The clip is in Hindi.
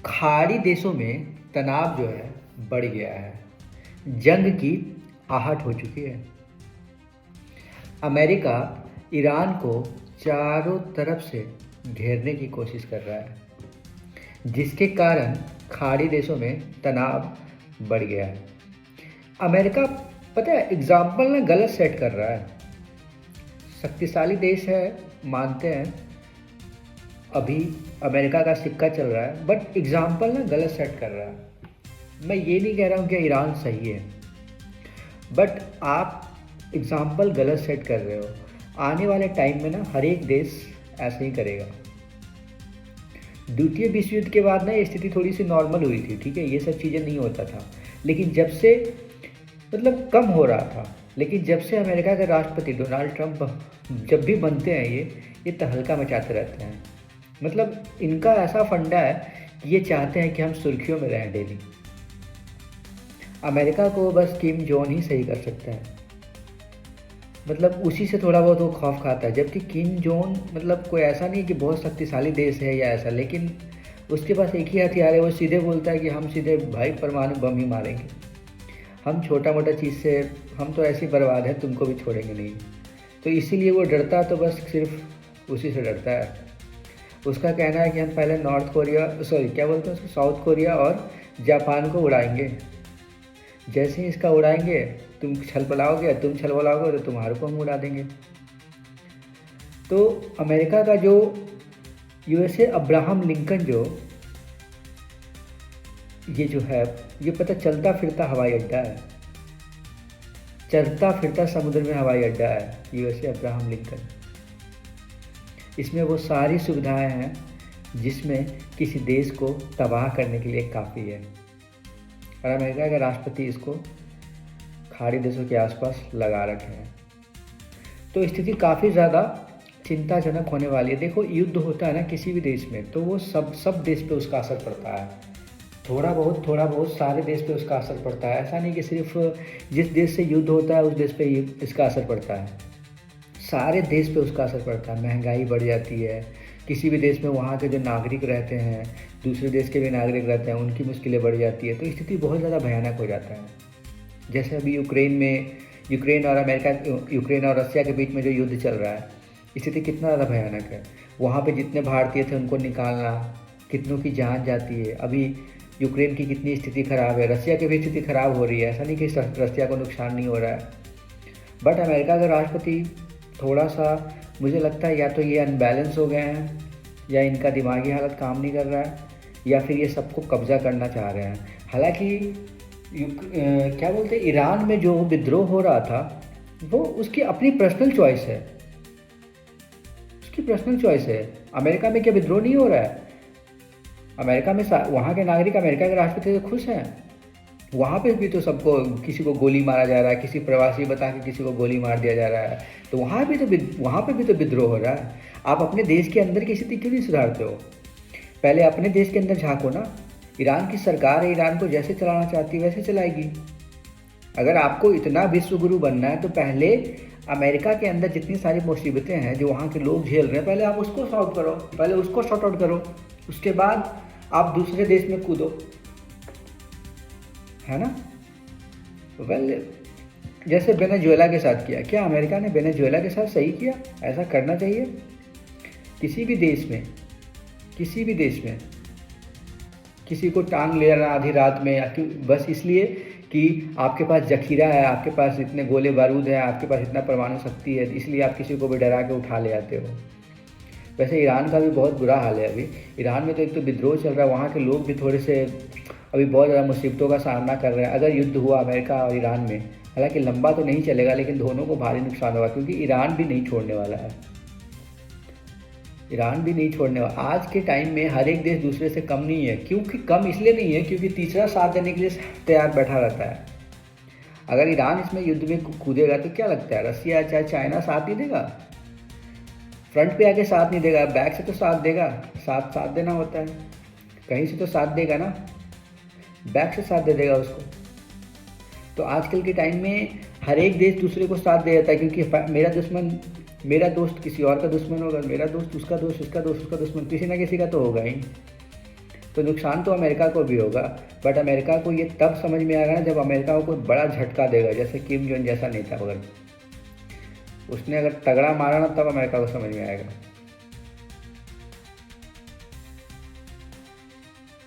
खाड़ी देशों में तनाव जो है बढ़ गया है। जंग की आहट हो चुकी है। अमेरिका ईरान को चारों तरफ से घेरने की कोशिश कर रहा है, जिसके कारण खाड़ी देशों में तनाव बढ़ गया है। अमेरिका पता है एग्जाम्पल ना गलत सेट कर रहा है। शक्तिशाली देश है, मानते हैं, अभी अमेरिका का सिक्का चल रहा है, बट एग्जाम्पल ना गलत सेट कर रहा है। मैं ये नहीं कह रहा हूँ कि ईरान सही है, बट आप एग्जाम्पल गलत सेट कर रहे हो। आने वाले टाइम में ना हर एक देश ऐसे ही करेगा। द्वितीय विश्व युद्ध के बाद ना ये स्थिति थोड़ी सी नॉर्मल हुई थी, ठीक है, ये सब चीज़ें नहीं होता था, लेकिन जब से मतलब कम हो रहा था, लेकिन जब से अमेरिका के राष्ट्रपति डोनाल्ड ट्रंप जब भी बनते हैं ये तहलका मचाते रहते हैं। मतलब इनका ऐसा फंडा है कि ये चाहते हैं कि हम सुर्खियों में रहें डेली। अमेरिका को बस किम जोन ही सही कर सकता है, मतलब उसी से थोड़ा बहुत वो खौफ खाता है। जबकि किम जोन मतलब कोई ऐसा नहीं कि बहुत शक्तिशाली देश है या ऐसा, लेकिन उसके पास एक ही हथियार है, वो सीधे बोलता है कि हम सीधे भाई परमाणु बम ही मारेंगे, हम छोटा मोटा चीज़ से हम तो ऐसी बर्बाद है, तुमको भी छोड़ेंगे नहीं। तो इसीलिए वो डरता तो बस सिर्फ उसी से डरता है। उसका कहना है कि हम पहले नॉर्थ कोरिया क्या बोलते हैं उसको, साउथ कोरिया और जापान को उड़ाएंगे। जैसे ही इसका उड़ाएंगे तुम छलबलाओगे तो तुम्हारे को हम उड़ा देंगे। तो अमेरिका का जो यूएसए अब्राहम लिंकन जो ये जो है, ये पता चलता फिरता हवाई अड्डा है, चलता फिरता समुद्र में हवाई अड्डा है यूएसए अब्राहम लिंकन। इसमें वो सारी सुविधाएं हैं जिसमें किसी देश को तबाह करने के लिए काफ़ी है, और अमेरिका के राष्ट्रपति इसको खाड़ी देशों के आसपास लगा रखे हैं। तो स्थिति काफ़ी ज़्यादा चिंताजनक होने वाली है। देखो, युद्ध होता है ना किसी भी देश में, तो वो सब देश पे उसका असर पड़ता है। थोड़ा बहुत सारे देश पे उसका असर पड़ता है। ऐसा नहीं कि सिर्फ जिस देश से युद्ध होता है उस देश पे इसका असर पड़ता है, सारे देश पे उसका असर पड़ता है। महंगाई बढ़ जाती है किसी भी देश में, वहाँ के जो नागरिक रहते हैं, दूसरे देश के भी नागरिक रहते हैं, उनकी मुश्किलें बढ़ जाती है। तो स्थिति बहुत ज़्यादा भयानक हो जाता है। जैसे अभी यूक्रेन और रसिया के बीच में जो युद्ध चल रहा है, स्थिति कितना ज़्यादा भयानक है। वहाँ पे जितने भारतीय थे उनको निकालना, कितनों की जान जाती है। अभी यूक्रेन की कितनी स्थिति ख़राब है, रसिया की भी स्थिति ख़राब हो रही है। ऐसा नहीं कि रसिया को नुकसान नहीं हो रहा है, बट अमेरिका के राष्ट्रपति थोड़ा सा, मुझे लगता है या तो ये अनबैलेंस हो गए हैं, या इनका दिमागी हालत काम नहीं कर रहा है, या फिर ये सबको कब्जा करना चाह रहे हैं। हालांकि क्या बोलते हैं, ईरान में जो विद्रोह हो रहा था वो उसकी अपनी पर्सनल चॉइस है, उसकी पर्सनल चॉइस है। अमेरिका में क्या विद्रोह नहीं हो रहा है? अमेरिका में वहाँ के नागरिक अमेरिका के राष्ट्रपति से खुश हैं। वहाँ पे भी तो सबको, किसी को गोली मारा जा रहा है, किसी प्रवासी बता के किसी को गोली मार दिया जा रहा है, तो वहाँ पे भी तो विद्रोह हो रहा है। आप अपने देश के अंदर की स्थिति क्यों नहीं सुधारते हो? पहले अपने देश के अंदर झांको ना। ईरान की सरकार है, ईरान को जैसे चलाना चाहती है वैसे चलाएगी। अगर आपको इतना विश्वगुरु बनना है तो पहले अमेरिका के अंदर जितनी सारी मुसीबतें हैं जो वहाँ के लोग झेल रहे हैं, पहले आप उसको सॉल्व करो, पहले उसको सॉर्ट आउट करो, उसके बाद आप दूसरे देश में कूदो, है ना। वेल, जैसे वेनेजुएला के साथ किया, क्या अमेरिका ने वेनेजुएला के साथ सही किया? ऐसा करना चाहिए किसी भी देश में किसी को टांग ले लेना आधी रात में, या बस इसलिए कि आपके पास जखीरा है, आपके पास इतने गोले बारूद हैं, आपके पास इतना परमाणु शक्ति है, इसलिए आप किसी को भी डरा के उठा ले आते हो। वैसे ईरान का भी बहुत बुरा हाल है। अभी ईरान में तो एक तो विद्रोह चल रहा है, वहाँ के लोग भी थोड़े से अभी बहुत ज़्यादा मुसीबतों का सामना कर रहे हैं। अगर युद्ध हुआ अमेरिका और ईरान में, हालांकि लंबा तो नहीं चलेगा, लेकिन दोनों को भारी नुकसान होगा, क्योंकि ईरान भी नहीं छोड़ने वाला है। आज के टाइम में हर एक देश दूसरे से कम नहीं है। क्योंकि कम इसलिए नहीं है क्योंकि तीसरा साथ देने के लिए तैयार बैठा रहता है। अगर ईरान इसमें युद्ध में कूदेगा तो क्या लगता है रसिया चाहे चाइना साथ नहीं देगा? फ्रंट पे आके साथ नहीं देगा, बैक से तो साथ देगा। साथ देना होता है, कहीं से तो साथ देगा ना, बैक से साथ दे देगा उसको। तो आजकल के टाइम में हर एक देश दूसरे को साथ दे देता है, क्योंकि मेरा दोस्त किसी और का दुश्मन होगा, मेरा दोस्त उसका दोस्त, उसका दोस्त उसका दुश्मन, किसी ना किसी का तो होगा ही। तो नुकसान तो अमेरिका को भी होगा, बट अमेरिका को ये तब समझ में आएगा ना जब अमेरिका को कोई बड़ा झटका देगा, जैसे किम जोन जैसा नेता, अगर उसने अगर तगड़ा मारा ना तब अमेरिका को समझ में आएगा।